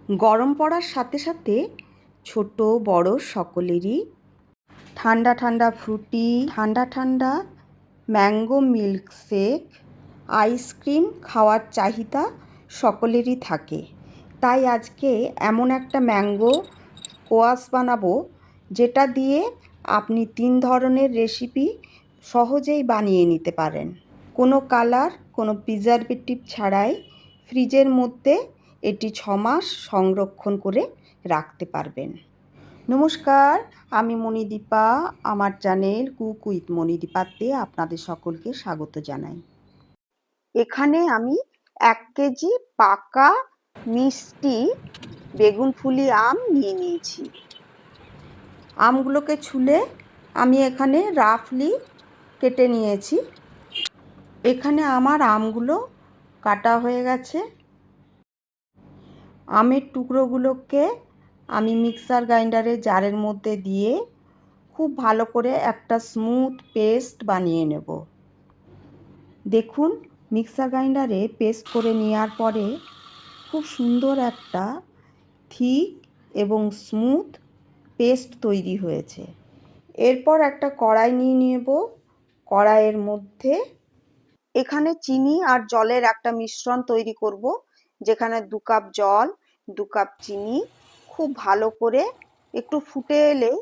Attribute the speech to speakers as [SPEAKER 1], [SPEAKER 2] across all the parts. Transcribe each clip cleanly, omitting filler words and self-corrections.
[SPEAKER 1] গরম পড়ার সাথে সাথে ছোট বড় সকলেরই ঠান্ডা ঠান্ডা ফ্রুটি, ঠান্ডা ঠান্ডা ম্যাঙ্গো মিল্কশেক, আইসক্রিম খাওয়ার চাহিদা সকলেরই থাকে। তাই আজকে এমন একটা ম্যাঙ্গো স্কোয়াশ বানাবো যেটা দিয়ে আপনি 3 ধরনের রেসিপি সহজেই বানিয়ে নিতে পারেন। কোনো কালার, কোনো প্রিজারভেটিভ ছাড়াই ফ্রিজের মধ্যে এটি 6 মাস সংরক্ষণ করে রাখতে পারবেন। নমস্কার, আমি মণিদীপা। আমার চ্যানেল কুক উইথ মণিদীপাতে আপনাদের সকলকে স্বাগত জানাই। এখানে আমি 1 কেজি পাকা মিষ্টি বেগুনফুলি আম নিয়ে নিয়েছি। আমগুলোকে ছুলে আমি এখানে রাফলি কেটে নিয়েছি। এখানে আমার আমগুলো কাটা হয়ে গেছে। আমের টুকরোগুলোকে আমি মিক্সার গ্রাইন্ডারে জারের মধ্যে দিয়ে খুব ভালো করে একটা স্মুথ পেস্ট বানিয়ে নেব। দেখুন, মিক্সার গ্রাইন্ডারে পেস্ট করে নেওয়ার পরে খুব সুন্দর একটা থিক এবং স্মুথ পেস্ট তৈরি হয়েছে। এরপর একটা কড়াই নিয়ে নেব। কড়াইয়ের মধ্যে এখানে চিনি আর জলের একটা মিশ্রণ তৈরি করব, যেখানে 2 কাপ জল, 2 কাপ চিনি খুব ভালো করে একটু ফুটে এলে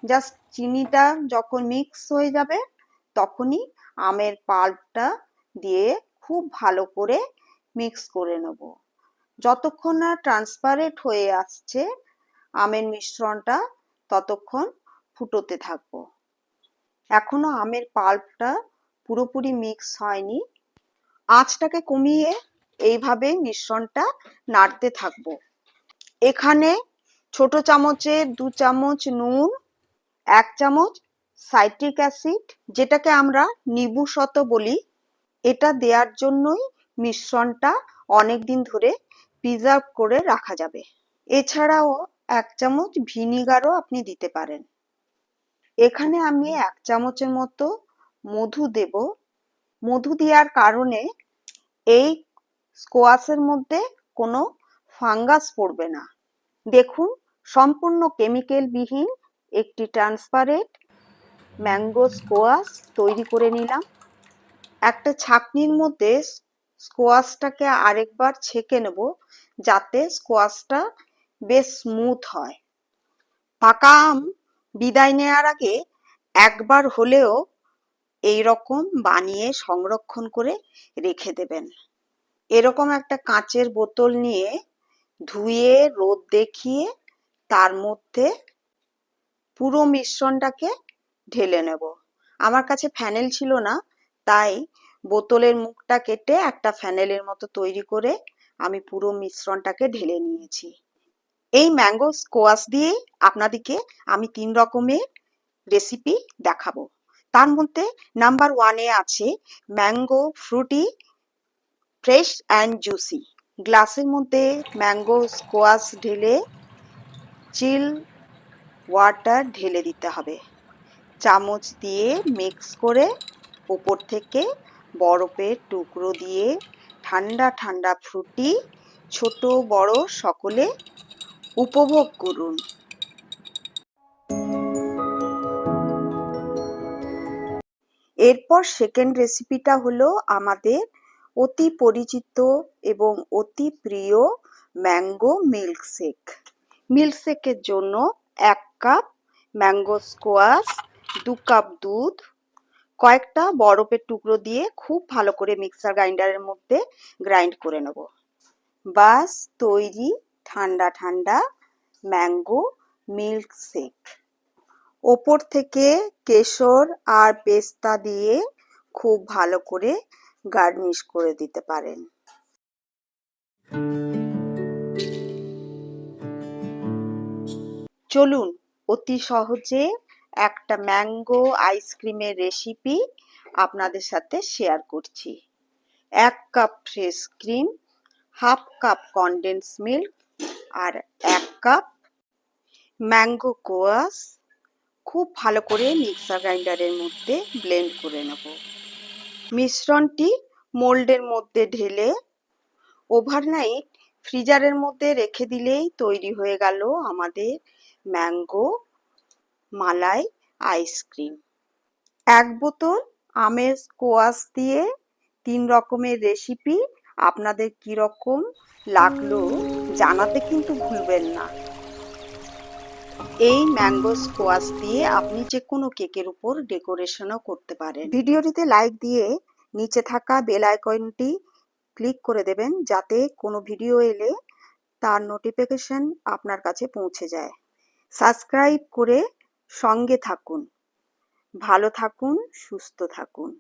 [SPEAKER 1] জাস্ট চিনিটা যখন মিক্স হয়ে যাবে তখনই আমের পাল্পটা দিয়ে খুব ভালো করে মিক্স করে নেব। যতক্ষণ না ট্রান্সপারেন্ট হয়ে আসছে আমের মিশ্রণটা ততক্ষণ ফুটোতে থাকবো। এখনো আমের পাল্পটা পুরোপুরি মিক্স হয়নি। আঁচটাকে কমিয়ে এইভাবে মিশ্রণটা নাড়তে থাকবো। এখানে ছোট চামচে 2 চামচ নুন, 1 চামচ সাইট্রিক অ্যাসিড, যেটাকে আমরা নিবুশত বলি, এটা দেওয়ার জন্যই মিশ্রণটা অনেক দিন ধরে প্রিজার্ভ করে রাখা যাবে। এছাড়াও 1 চামচ ভিনিগারও আপনি দিতে পারেন। এখানে আমি 1 চামচের মতো মধু দেব। মধু দেওয়ার কারণে এই স্কোয়াশের মধ্যে কোনো ফাঙ্গাস পড়বে না। দেখুন, সম্পূর্ণ কেমিক্যাল বিহীন একটি ট্রান্সপারেন্ট ম্যাঙ্গো স্কোয়াশ তৈরি করে নিলাম। একটা ছাঁকনির মধ্যে স্কোয়াশটাকে আরেকবার ছেঁকে নেব যাতে স্কোয়াশটা বেশ স্মুথ হয়। পাকা আম বিদায় নেওয়ার আগে একবার হলেও এই রকম বানিয়ে সংরক্ষণ করে রেখে দেবেন। এরকম একটা কাঁচের বোতল নিয়ে ধুয়ে রোদ দেখিয়ে তার মধ্যে পুরো মিশ্রণটাকে ঢেলে নেব। আমার কাছে ফ্যানেল ছিল না, তাই বোতলের মুখটা কেটে একটা ফ্যানেলের মতো তৈরি করে আমি পুরো মিশ্রণটাকে ঢেলে নিয়েছি। এই ম্যাঙ্গো স্কোয়াশ দিয়ে আপনাদেরকে আমি 3 রকমের রেসিপি দেখাবো। তার মধ্যে নাম্বার 1-এ আছে mango Frooti fresh and juicy. গ্লাসের মধ্যে ম্যাঙ্গো স্কোয়াশ ঢেলে চিল ওয়াটার ঢেলে দিতে হবে। চামচ দিয়ে মিক্স করে উপর থেকে বরফের টুকরো দিয়ে ঠান্ডা ঠান্ডা ফ্রুটি ছোট বড় সকলে উপভোগ করুন। এরপর সেকেন্ড রেসিপিটা হলো আমাদের অতি পরিচিত এবং অতি প্রিয় ম্যাঙ্গো মিল্কশেক। মিল্কশেকের জন্য 1 কাপ ম্যাঙ্গো স্কোয়াশ, 2 কাপ দুধ, কয়েকটা বরফের টুকরো দিয়ে খুব ভালো করে মিক্সার গ্রাইন্ডারের মধ্যে গ্রাইন্ড করে নেব। বাস তৈরি ঠান্ডা ঠান্ডা ম্যাঙ্গো মিল্কশেক। ওপর থেকে কেশর আর পেস্তা দিয়ে খুব ভালো করে গার্নিশ করে দিতে পারেন। চলুন অতি সহজে একটা ম্যাঙ্গো আইসক্রিমের রেসিপি আপনাদের সাথে শেয়ার করছি। 1 cup fresh cream, 1/2 cup condensed milk আর 1 কাপ ম্যাঙ্গো কোয়াশ খুব ভালো করে মিক্সার গ্রাইন্ডারের মধ্যে ব্লেন্ড করে নেব। মিশ্রণটি মোল্ডের মধ্যে ঢেলে ওভারনাইট ফ্রিজারের মধ্যে রেখে দিলেই তৈরি হয়ে গেল আমাদের ম্যাঙ্গো মালাই আইসক্রিম। 1 বোতল আমের স্কোয়াশ দিয়ে 3 রকমের রেসিপি। আপনাদের কিরকম লাগলো জানাতে কিন্তু ভুলবেন না। এই ম্যাঙ্গো স্কোয়াশ দিয়ে আপনি যে কোনো কেকের উপর ডেকোরেশনও করতে পারেন। ভিডিওটিতে লাইক দিয়ে নিচে থাকা বেল আইকনটি ক্লিক করে দেবেন যাতে কোনো ভিডিও এলে তার নোটিফিকেশন আপনার কাছে পৌঁছে যায়। সাবস্ক্রাইব করে সঙ্গে থাকুন। ভালো থাকুন, সুস্থ থাকুন।